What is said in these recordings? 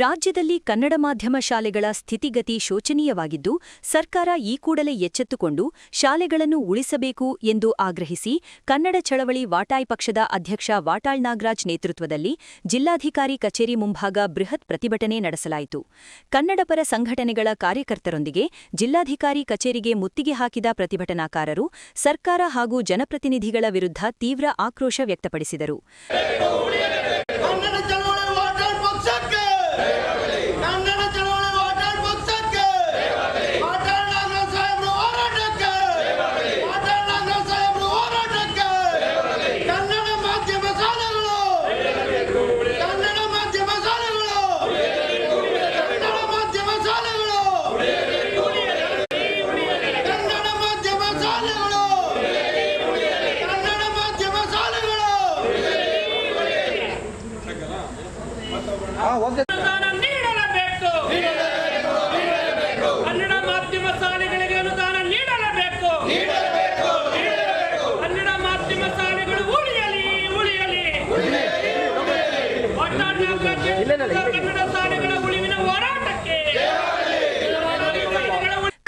ರಾಜ್ಯದಲ್ಲಿ ಕನ್ನಡ ಮಾಧ್ಯಮ ಶಾಲೆಗಳ ಸ್ಥಿತಿಗತಿ ಶೋಚನೀಯವಾಗಿದ್ದು, ಸರ್ಕಾರ ಈ ಕೂಡಲೇ ಎಚ್ಚೆತ್ತುಕೊಂಡು ಶಾಲೆಗಳನ್ನು ಉಳಿಸಬೇಕು ಎಂದು ಆಗ್ರಹಿಸಿ ಕನ್ನಡ ಚಳವಳಿ ವಾಟಾಳ್ ಪಕ್ಷದ ಅಧ್ಯಕ್ಷ ವಾಟಾಳ್ ನಾಗರಾಜ್ ನೇತೃತ್ವದಲ್ಲಿ ಜಿಲ್ಲಾಧಿಕಾರಿ ಕಚೇರಿ ಮುಂಭಾಗ ಬೃಹತ್ ಪ್ರತಿಭಟನೆ ನಡೆಸಲಾಯಿತು. ಕನ್ನಡಪರ ಸಂಘಟನೆಗಳ ಕಾರ್ಯಕರ್ತರೊಂದಿಗೆ ಜಿಲ್ಲಾಧಿಕಾರಿ ಕಚೇರಿಗೆ ಮುತ್ತಿಗೆ ಹಾಕಿದ ಪ್ರತಿಭಟನಾಕಾರರು ಸರ್ಕಾರ ಹಾಗೂ ಜನಪ್ರತಿನಿಧಿಗಳ ವಿರುದ್ಧ ತೀವ್ರ ಆಕ್ರೋಶ ವ್ಯಕ್ತಪಡಿಸಿದರು. ಕನ್ನಡ ಮಾಧ್ಯಮ ಶಾಲೆಗಳಿಗೆ ಅನುದಾನ ನೀಡಲೇಬೇಕು. ಕನ್ನಡ ಮಾಧ್ಯಮ ಶಾಲೆಗಳು ಉಳಿಯಲಿ. ಕನ್ನಡ ಶಾಲೆಗಳ ಉಳಿವಿನ ಹೋರಾಟಕ್ಕೆ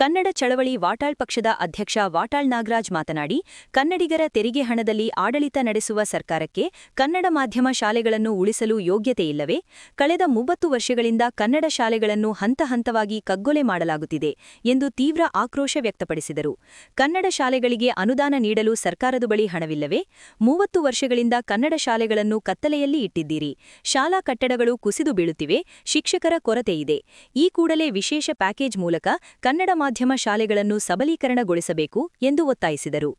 ಕನ್ನಡ ಚಳವಳಿ ವಾಟಾಳ್ ಪಕ್ಷದ ಅಧ್ಯಕ್ಷ ವಾಟಾಳ್ ನಾಗರಾಜ್ ಮಾತನಾಡಿ, ಕನ್ನಡಿಗರ ತೆರಿಗೆ ಹಣದಲ್ಲಿ ಆಡಳಿತ ನಡೆಸುವ ಸರ್ಕಾರಕ್ಕೆ ಕನ್ನಡ ಮಾಧ್ಯಮ ಶಾಲೆಗಳನ್ನು ಉಳಿಸಲು ಯೋಗ್ಯತೆಯಿಲ್ಲವೇ? ಕಳೆದ 30 ವರ್ಷಗಳಿಂದ ಕನ್ನಡ ಶಾಲೆಗಳನ್ನು ಹಂತ-ಹಂತವಾಗಿ ಕಗ್ಗೊಲೆ ಮಾಡಲಾಗುತ್ತಿದೆ ಎಂದು ತೀವ್ರ ಆಕ್ರೋಶ ವ್ಯಕ್ತಪಡಿಸಿದರು. ಕನ್ನಡ ಶಾಲೆಗಳಿಗೆ ಅನುದಾನ ನೀಡಲು ಸರ್ಕಾರದ ಬಳಿ ಹಣವಿಲ್ಲವೇ? 30 ವರ್ಷಗಳಿಂದ ಕನ್ನಡ ಶಾಲೆಗಳನ್ನು ಕತ್ತಲೆಯಲ್ಲಿ ಇಟ್ಟಿದ್ದೀರಿ. ಶಾಲಾ ಕಟ್ಟಡಗಳು ಕುಸಿದು ಬೀಳುತ್ತಿವೆ. ಶಿಕ್ಷಕರ ಕೊರತೆಯಿದೆ. ಈ ಕೂಡಲೇ ವಿಶೇಷ ಪ್ಯಾಕೇಜ್ ಮೂಲಕ ಕನ್ನಡ ಮಾಧ್ಯಮ ಶಾಲೆಗಳನ್ನು ಸಬಲೀಕರಣಗೊಳಿಸಬೇಕು ಎಂದು ಒತ್ತಾಯಿಸಿದರು.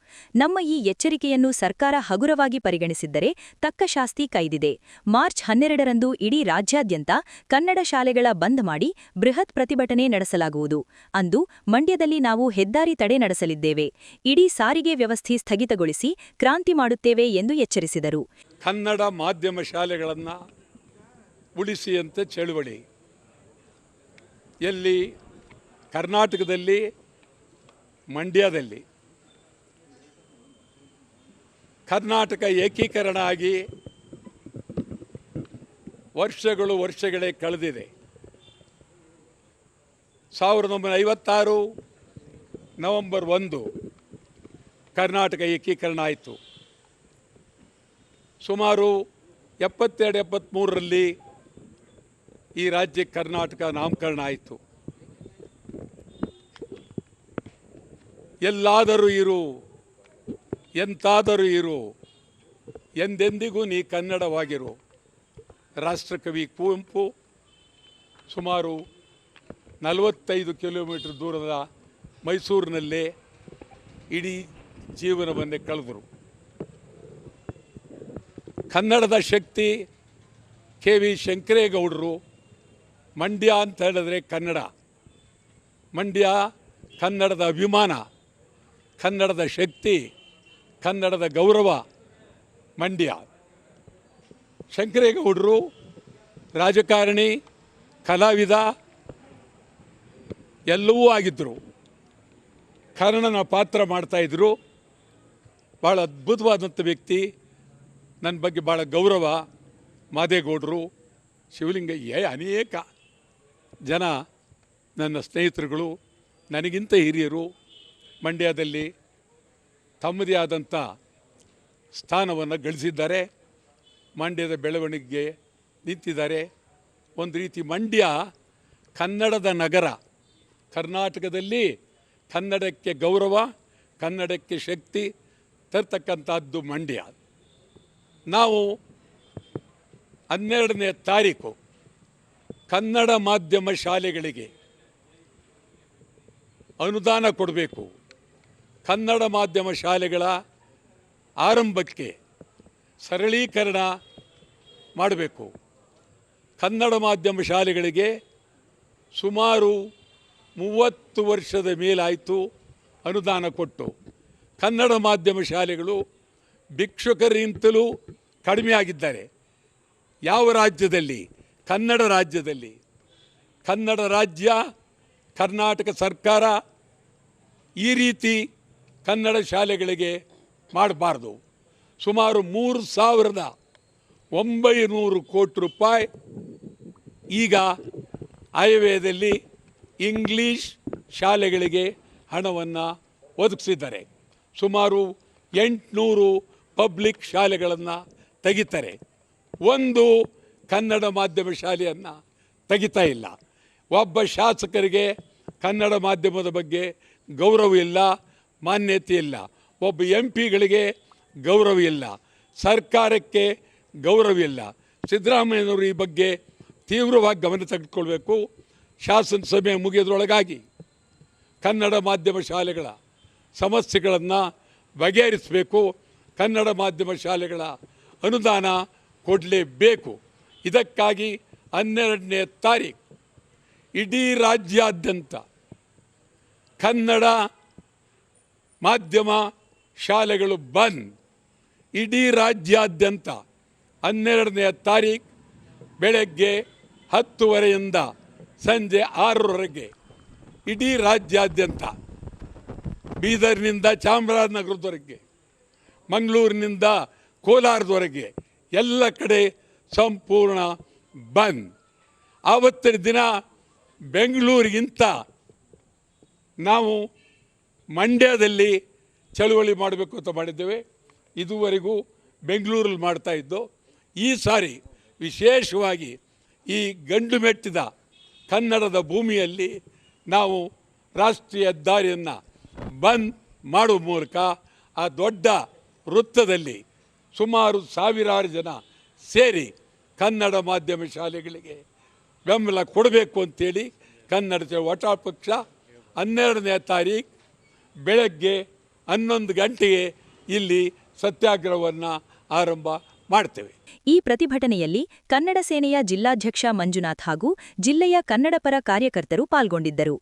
ನಮ್ಮ ಈ ಎಚ್ಚರಿಕೆಯನ್ನು ಸರ್ಕಾರ ಹಗುರವಾಗಿ ಪರಿಗಣಿಸಿದ್ದರೆ ತಕ್ಕ ಶಾಸ್ತಿ ಕೈದಿದೆ. ಮಾರ್ಚ್ 12ರಂದು ಇಡೀ ರಾಜ್ಯಾದ್ಯಂತ ಕನ್ನಡ ಶಾಲೆಗಳ ಬಂದ್ ಮಾಡಿ ಬೃಹತ್ ಪ್ರತಿಭಟನೆ ನಡೆಸಲಾಗುವುದು. ಅಂದು ಮಂಡ್ಯದಲ್ಲಿ ನಾವು ಹೆದ್ದಾರಿ ತಡೆ ನಡೆಸಲಿದ್ದೇವೆ. ಇಡೀ ಸಾರಿಗೆ ವ್ಯವಸ್ಥೆ ಸ್ಥಗಿತಗೊಳಿಸಿ ಕ್ರಾಂತಿ ಮಾಡುತ್ತೇವೆ ಎಂದು ಎಚ್ಚರಿಸಿದರು. ಕನ್ನಡ ಮಾಧ್ಯಮ ಶಾಲೆಗಳನ್ನು ಉಳಿಸಿ ಅಂತ ಚಳುವಳಿ ಎಲ್ಲಿ ಕರ್ನಾಟಕದಲ್ಲಿ ಮಂಡ್ಯದಲ್ಲಿ ಕರ್ನಾಟಕ ಏಕೀಕರಣ ಆಗಿ ವರ್ಷಗಳೇ ಕಳೆದಿದೆ. 1956 ನವೆಂಬರ್ 1 ಕರ್ನಾಟಕ ಏಕೀಕರಣ ಆಯಿತು. ಸುಮಾರು 72-73ರಲ್ಲಿ ಈ ರಾಜ್ಯಕ್ಕೆ ಕರ್ನಾಟಕ ನಾಮಕರಣ ಆಯಿತು. ಎಲ್ಲಾದರೂ ಇರು, ಎಂತಾದರೂ ಇರು, ಎಂದೆಂದಿಗೂ ನೀ ಕನ್ನಡವಾಗಿರು. ರಾಷ್ಟ್ರಕವಿ ಕುವೆಂಪು ಸುಮಾರು 45 ಕಿಲೋಮೀಟರ್ ದೂರದ ಮೈಸೂರಿನಲ್ಲೇ ಇಡೀ ಜೀವನವನ್ನೇ ಕಳೆದರು. ಕನ್ನಡದ ಶಕ್ತಿ ಕೆ.ವಿ. ಶಂಕರೇಗೌಡರು. ಮಂಡ್ಯ ಅಂತ ಹೇಳಿದ್ರೆ ಕನ್ನಡ, ಮಂಡ್ಯ ಕನ್ನಡದ ಅಭಿಮಾನ, ಕನ್ನಡದ ಶಕ್ತಿ, ಕನ್ನಡದ ಗೌರವ ಮಂಡ್ಯ. ಶಂಕರೇಗೌಡರು ರಾಜಕಾರಣಿ, ಕಲಾವಿದ ಎಲ್ಲವೂ ಆಗಿದ್ದರು. ಕರ್ಣನ ಪಾತ್ರ ಮಾಡ್ತಾಯಿದ್ರು. ಭಾಳ ಅದ್ಭುತವಾದಂಥ ವ್ಯಕ್ತಿ. ನನ್ನ ಬಗ್ಗೆ ಭಾಳ ಗೌರವ. ಮಾದೇಗೌಡರು, ಶಿವಲಿಂಗಯ್ಯ, ಅನೇಕ ಜನ ನನ್ನ ಸ್ನೇಹಿತರುಗಳು, ನನಗಿಂತ ಹಿರಿಯರು ಮಂಡ್ಯದಲ್ಲಿ ತಮ್ಮದೇ ಆದಂಥ ಸ್ಥಾನವನ್ನು ಗಳಿಸಿದ್ದಾರೆ. ಮಂಡ್ಯದ ಬೆಳವಣಿಗೆಗೆ ನಿಂತಿದ್ದಾರೆ. ಒಂದು ರೀತಿ ಮಂಡ್ಯ ಕನ್ನಡದ ನಗರ. ಕರ್ನಾಟಕದಲ್ಲಿ ಕನ್ನಡಕ್ಕೆ ಗೌರವ, ಕನ್ನಡಕ್ಕೆ ಶಕ್ತಿ ತರ್ತಕ್ಕಂಥದ್ದು ಮಂಡ್ಯ. ನಾವು 12ನೇ ತಾರೀಕು ಕನ್ನಡ ಮಾಧ್ಯಮ ಶಾಲೆಗಳಿಗೆ ಅನುದಾನ ಕೊಡಬೇಕು. ಕನ್ನಡ ಮಾಧ್ಯಮ ಶಾಲೆಗಳ ಆರಂಭಕ್ಕೆ ಸರಳೀಕರಣ ಮಾಡಬೇಕು. ಕನ್ನಡ ಮಾಧ್ಯಮ ಶಾಲೆಗಳಿಗೆ ಸುಮಾರು 30 ವರ್ಷದ ಮೇಲಾಯಿತು ಅನುದಾನ ಕೊಟ್ಟು. ಕನ್ನಡ ಮಾಧ್ಯಮ ಶಾಲೆಗಳು ಭಿಕ್ಷುಕರಿಂತಲೂ ಕಡಿಮೆಯಾಗಿದ್ದಾರೆ. ಯಾವ ರಾಜ್ಯದಲ್ಲಿ? ಕನ್ನಡ ರಾಜ್ಯದಲ್ಲಿ. ಕನ್ನಡ ರಾಜ್ಯ, ಕರ್ನಾಟಕ ಸರ್ಕಾರ ಈ ರೀತಿ ಕನ್ನಡ ಶಾಲೆಗಳಿಗೆ ಮಾಡಬಾರ್ದು. ಸುಮಾರು 3,900 ಕೋಟಿ ರೂಪಾಯಿ ಈಗ ಆಯವ್ಯಯದಲ್ಲಿ ಇಂಗ್ಲೀಷ್ ಶಾಲೆಗಳಿಗೆ ಹಣವನ್ನು ಒದಗಿಸಿದ್ದಾರೆ. ಸುಮಾರು 800 ಪಬ್ಲಿಕ್ ಶಾಲೆಗಳನ್ನು ತೆಗಿತಾರೆ. ಒಂದು ಕನ್ನಡ ಮಾಧ್ಯಮ ಶಾಲೆಯನ್ನು ತೆಗಿತಾ ಇಲ್ಲ. ಒಬ್ಬ ಶಾಸಕರಿಗೆ ಕನ್ನಡ ಮಾಧ್ಯಮದ ಬಗ್ಗೆ ಗೌರವ ಇಲ್ಲ, ಮಾನ್ಯತೆ ಇಲ್ಲ. ಒಬ್ಬ MP ಗಳಿಗೆ ಗೌರವ ಇಲ್ಲ, ಸರ್ಕಾರಕ್ಕೆ ಗೌರವ ಇಲ್ಲ. ಸಿದ್ದರಾಮಯ್ಯನವರು ಈ ಬಗ್ಗೆ ತೀವ್ರವಾಗಿ ಗಮನ ತೆಗೆದುಕೊಳ್ಬೇಕು. ಶಾಸನಸಭೆ ಮುಗಿಯೋದ್ರೊಳಗಾಗಿ ಕನ್ನಡ ಮಾಧ್ಯಮ ಶಾಲೆಗಳ ಸಮಸ್ಯೆಗಳನ್ನು ಬಗೆಹರಿಸಬೇಕು. ಕನ್ನಡ ಮಾಧ್ಯಮ ಶಾಲೆಗಳ ಅನುದಾನ ಕೊಡಲೇಬೇಕು. ಇದಕ್ಕಾಗಿ 12ನೇ ತಾರೀಕು ಇಡೀ ರಾಜ್ಯಾದ್ಯಂತ ಕನ್ನಡ ಮಾಧ್ಯಮ ಶಾಲೆಗಳು ಬಂದ್. ಇಡೀ ರಾಜ್ಯಾದ್ಯಂತ 12ನೇ ತಾರೀಕು ಬೆಳಗ್ಗೆ 10:30ಯಿಂದ ಸಂಜೆ 6:00ವರೆಗೆ ಇಡೀ ರಾಜ್ಯಾದ್ಯಂತ, ಬೀದರ್ನಿಂದ ಚಾಮರಾಜನಗರದವರೆಗೆ, ಮಂಗಳೂರಿನಿಂದ ಕೋಲಾರದವರೆಗೆ ಎಲ್ಲ ಕಡೆ ಸಂಪೂರ್ಣ ಬಂದ್. ಆವತ್ತಿನ ದಿನ ಬೆಂಗಳೂರಿಗಿಂತ ನಾವು ಮಂಡ್ಯದಲ್ಲಿ ಚಳುವಳಿ ಮಾಡಬೇಕು ಅಂತ ಮಾಡಿದ್ದೇವೆ. ಇದುವರೆಗೂ ಬೆಂಗಳೂರಲ್ಲಿ ಮಾಡ್ತಾ ಇದ್ದು, ಈ ಸಾರಿ ವಿಶೇಷವಾಗಿ ಈ ಗಂಡು ಮೆಟ್ಟಿದ ಕನ್ನಡದ ಭೂಮಿಯಲ್ಲಿ ನಾವು ರಾಷ್ಟ್ರೀಯ ಹೆದ್ದಾರಿಯನ್ನು ಬಂದ್ ಮಾಡುವ ಮೂಲಕ ಆ ದೊಡ್ಡ ವೃತ್ತದಲ್ಲಿ ಸುಮಾರು ಸಾವಿರಾರು ಜನ ಸೇರಿ ಕನ್ನಡ ಮಾಧ್ಯಮ ಶಾಲೆಗಳಿಗೆ ಬೆಂಬಲ ಕೊಡಬೇಕು ಅಂತೇಳಿ ಕನ್ನಡ ವಾಟಾಳ್ ಪಕ್ಷ 12ನೇ ತಾರೀಕು ಬೆಳಗ್ಗೆ 11 ಗಂಟೆಗೆ ಇಲ್ಲಿ ಸತ್ಯಾಗ್ರಹವನ್ನು ಆರಂಭ ಮಾಡ್ತೇವೆ. ಈ ಪ್ರತಿಭಟನೆಯಲ್ಲಿ ಕನ್ನಡ ಸೇನೆಯ ಜಿಲ್ಲಾಧ್ಯಕ್ಷ ಮಂಜುನಾಥ್ ಹಾಗೂ ಜಿಲ್ಲೆಯ ಕನ್ನಡಪರ ಕಾರ್ಯಕರ್ತರು ಪಾಲ್ಗೊಂಡಿದ್ದರು.